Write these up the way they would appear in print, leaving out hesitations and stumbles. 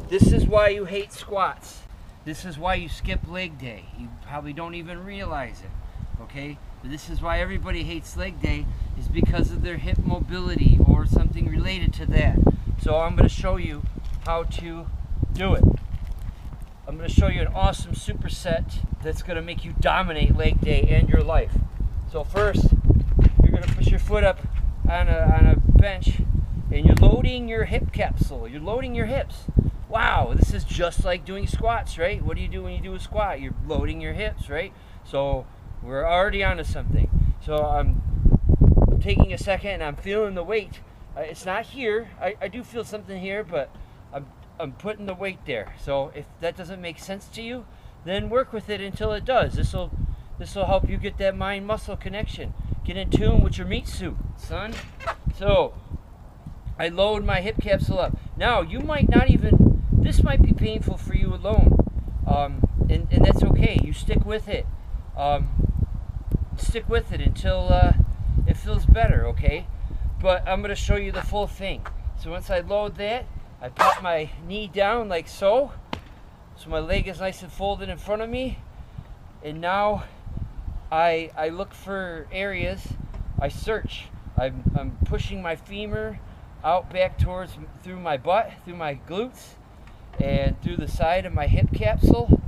This is why you hate squats. This is why you skip leg day. You probably don't even realize it, okay? But this is why everybody hates leg day, is because of their hip mobility or something related to that. So I'm going to show you how to do it. I'm going to show you an awesome superset that's going to make you dominate leg day and your life. So first, you're going to push your foot up on a bench, and you're loading your hip capsule. You're loading your hips. Wow, this is just like doing squats, right? What do you do when you do a squat? You're loading your hips, right? So we're already onto something. So I'm taking a second and I'm feeling the weight. It's not here. I do feel something here, but I'm putting the weight there. So if that doesn't make sense to you, then work with it until it does. This will help you get that mind-muscle connection. Get in tune with your meat suit, son. So I load my hip capsule up. Now you might not even, this might be painful for you alone, and that's okay. You stick with it. Stick with it until it feels better, okay? But I'm gonna show you the full thing. So once I load that, I pop my knee down like so. So my leg is nice and folded in front of me. And now I look for areas. I search. I'm pushing my femur out back through my butt, through my glutes, and through the side of my hip capsule.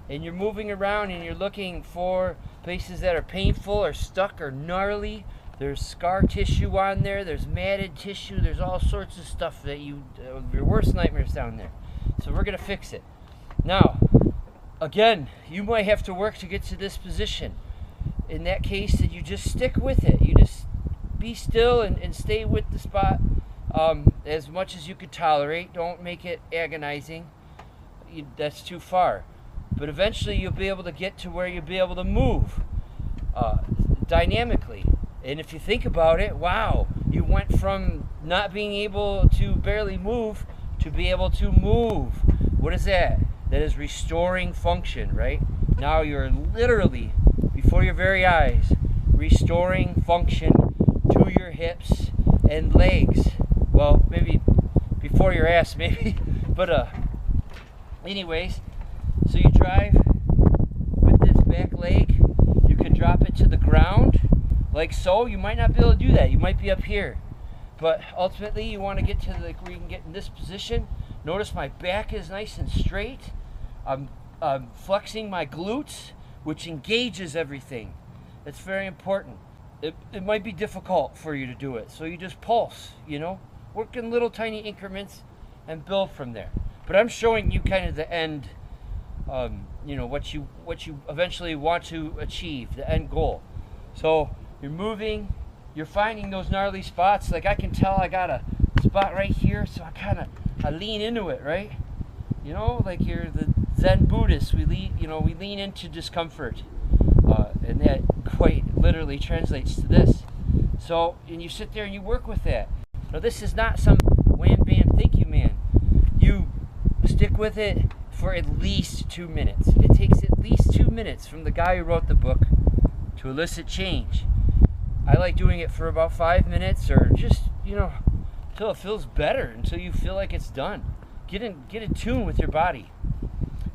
And you're moving around and you're looking for places that are painful or stuck or gnarly. There's scar tissue on there, there's matted tissue, there's all sorts of stuff that your worst nightmares down there. So we're gonna fix it. Now, again, you might have to work to get to this position. In that case, that you just stick with it. You just be still and stay with the spot as much as you could tolerate. Don't make it agonizing. That's too far. But eventually you'll be able to get to where you'll be able to move dynamically. And if you think about it, wow, you went from not being able to barely move to be able to move. What is that? That is restoring function, right? Now you're literally, before your very eyes, restoring function to your hips and legs. Well, maybe before your ass, maybe. But anyways, so you drive with this back leg. You can drop it to the ground like so. You might not be able to do that. You might be up here. But ultimately, you want to get to where you can get in this position. Notice my back is nice and straight. I'm flexing my glutes, which engages everything. It's very important. It might be difficult for you to do it, so you just pulse, you know? Work in little tiny increments and build from there. But I'm showing you kind of the end, you know, what you eventually want to achieve, the end goal. So you're moving, you're finding those gnarly spots. Like I can tell I got a spot right here, so I lean into it, right? You know, like you're the Zen Buddhist, we lean into discomfort, and that quite literally translates to this. So, and you sit there and you work with that. Now this is not some wham bam thank you man. You stick with it for at least 2 minutes. It takes at least 2 minutes from the guy who wrote the book to elicit change. I like doing it for about 5 minutes, or just, you know, until it feels better, until you feel like it's done. Get in tune with your body.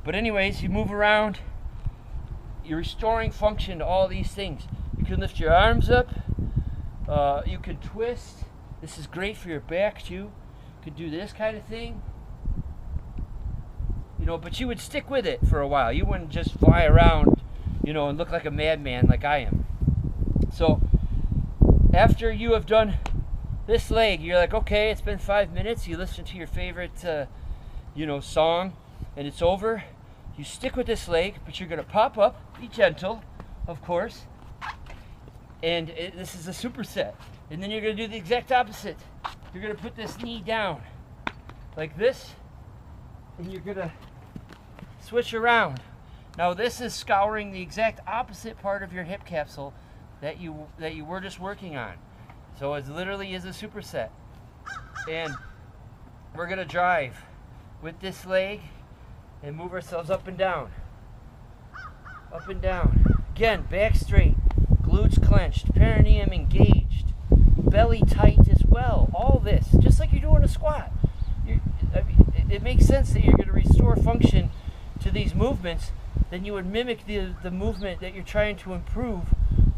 But anyways, you move around, you're restoring function to all these things. You can lift your arms up, you can twist. This is great for your back too. You could do this kind of thing. You know, but you would stick with it for a while. You wouldn't just fly around, you know, and look like a madman like I am. So after you have done this leg, you're like, okay, it's been 5 minutes. You listen to your favorite, you know, song, and it's over. You stick with this leg, but you're going to pop up, be gentle, of course, and this is a superset. And then you're going to do the exact opposite. You're going to put this knee down like this, and you're going to switch around. Now this is scouring the exact opposite part of your hip capsule that you were just working on. So it literally is a superset. And we're going to drive with this leg and move ourselves up and down. Up and down. Again, back straight, glutes clenched, perineum engaged, belly tight as well. All this, just like you're doing a squat. it makes sense that you're going to restore function to these movements. Then you would mimic the movement that you're trying to improve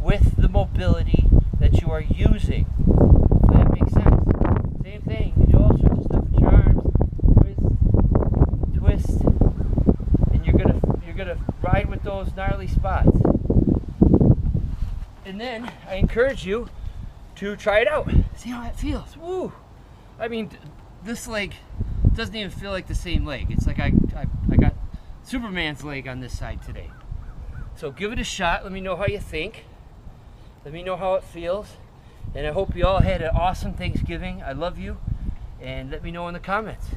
with the mobility that you are using. If that makes sense. Same thing. You do all sorts of stuff with your arms. Twist, and you're gonna ride with those gnarly spots. And then I encourage you to try it out. See how it feels. Woo! I mean, this leg doesn't even feel like the same leg. It's like I got Superman's leg on this side today. So give it a shot. Let me know how you think. Let me know how it feels. And I hope you all had an awesome Thanksgiving. I love you. And let me know in the comments.